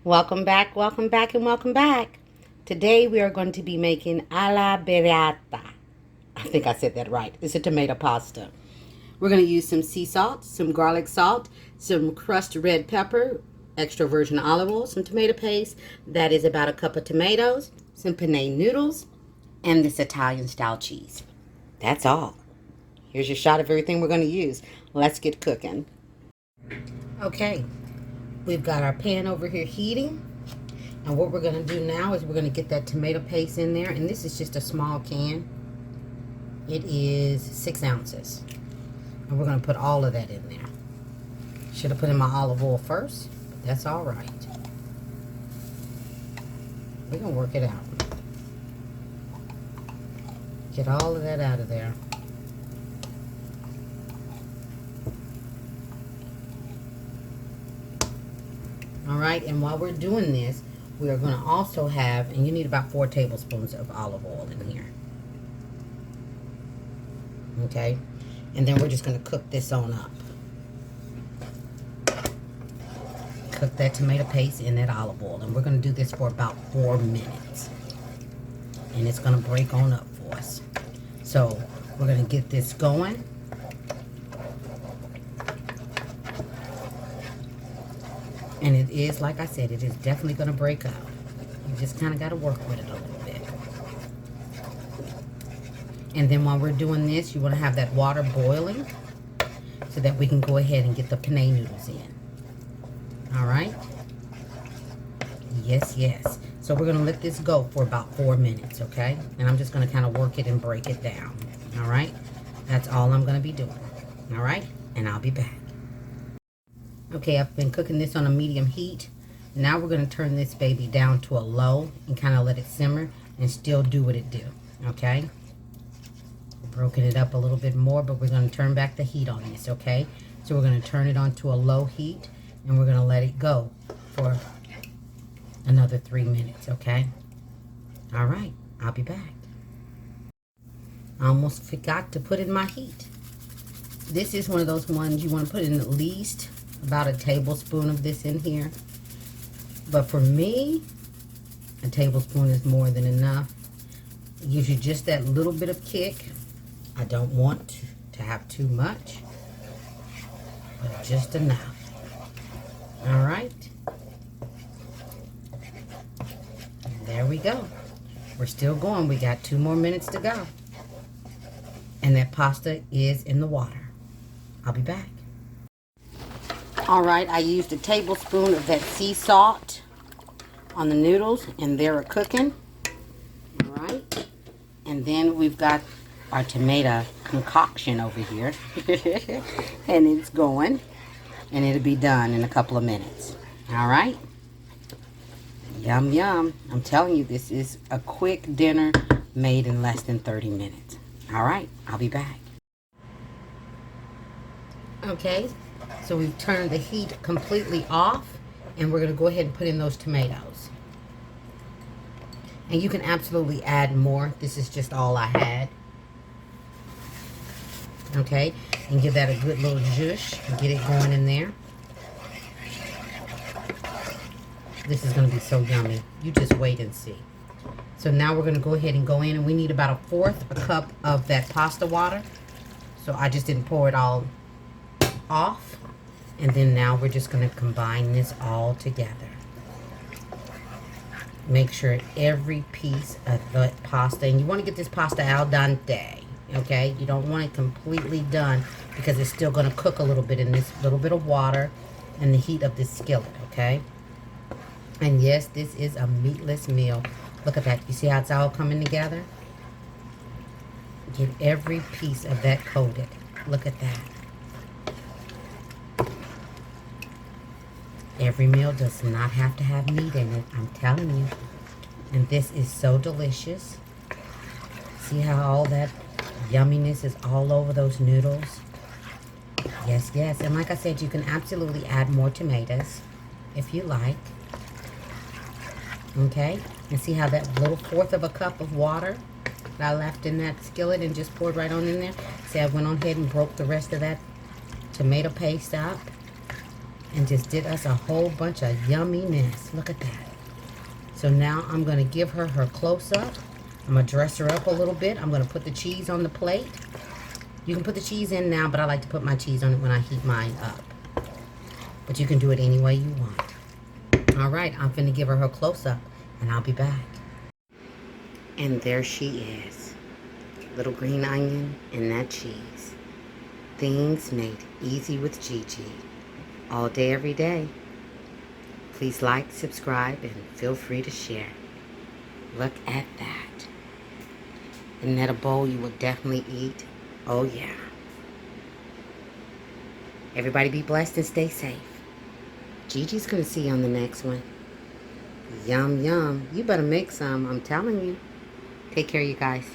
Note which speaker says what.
Speaker 1: Welcome back, welcome back, and welcome back. Today we are going to be making all'arrabbiata. I think I said that right. It's a tomato pasta. We're going to use some sea salt, some garlic salt, some crushed red pepper, extra virgin olive oil, some tomato paste. That is about a cup of tomatoes, some penne noodles, and this Italian style cheese. That's all. Here's your shot of everything we're going to use. Let's get cooking. Okay, we've got our pan over here heating. And what we're going to do now is we're going to get that tomato paste in there. And this is just a small can. It is 6 ounces. And we're going to put all of that in there. Should have put in my olive oil first, but that's all right. We're going to work it out. Get all of that out of there. All right, and while we're doing this, we are going to also have, and you need about 4 tablespoons of olive oil in here. Okay, and then we're just going to cook this on up. Cook that tomato paste in that olive oil, and we're going to do this for about 4 minutes. And it's going to break on up for us. So we're going to get this going. And it is, like I said, it is definitely going to break up. You just kind of got to work with it a little bit. And then while we're doing this, you want to have that water boiling so that we can go ahead and get the penne noodles in. All right? Yes, yes. So we're going to let this go for about 4 minutes, okay? And I'm just going to kind of work it and break it down. All right? That's all I'm going to be doing. All right? And I'll be back. Okay, I've been cooking this on a medium heat. Now we're going to turn this baby down to a low and kind of let it simmer and still do what it do, okay? Broken it up a little bit more, but we're going to turn back the heat on this, okay? So we're going to turn it on to a low heat and we're going to let it go for another 3 minutes, okay? All right, I'll be back. I almost forgot to put in my heat. This is one of those ones you want to put in at least about a tablespoon of this in here. But for me, a tablespoon is more than enough. It gives you just that little bit of kick. I don't want to have too much, but just enough. All right. And there we go. We're still going. We got 2 more minutes to go. And that pasta is in the water. I'll be back. All right, I used a tablespoon of that sea salt on the noodles, and they're cooking. All right, and then we've got our tomato concoction over here, and it's going, and it'll be done in a couple of minutes. All right, yum yum. I'm telling you, this is a quick dinner made in less than 30 minutes. All right, I'll be back. Okay. So we've turned the heat completely off, and we're going to go ahead and put in those tomatoes. And you can absolutely add more. This is just all I had. Okay, and give that a good little zhuzh and get it going in there. This is going to be so yummy. You just wait and see. So now we're going to go ahead and go in, and we need about 1/4 cup of that pasta water. So I just didn't pour it all off. And then now we're just going to combine this all together. Make sure every piece of the pasta, and you want to get this pasta al dente, okay? You don't want it completely done because it's still going to cook a little bit in this little bit of water and the heat of this skillet, okay? And yes, this is a meatless meal. Look at that. You see how it's all coming together? Get every piece of that coated. Look at that. Every meal does not have to have meat in it, I'm telling you. And this is so delicious. See how all that yumminess is all over those noodles? Yes, yes. And like I said, you can absolutely add more tomatoes if you like. Okay? And see how that little 1/4 cup of water that I left in that skillet and just poured right on in there? See, I went on ahead and broke the rest of that tomato paste up. and just did us a whole bunch of yumminess. Look at that. So now I'm going to give her her close-up. I'm going to dress her up a little bit. I'm going to put the cheese on the plate. You can put the cheese in now, but I like to put my cheese on it when I heat mine up. But you can do it any way you want. All right, I'm finna give her her close-up, and I'll be back. And there she is. Little green onion and that cheese. Things made easy with Gigi. All day, every day. Please like, subscribe, and feel free to share. Look at that. Isn't that a bowl you would definitely eat? Oh, yeah. Everybody be blessed and stay safe. Gigi's going to see you on the next one. Yum, yum. You better make some, I'm telling you. Take care, you guys.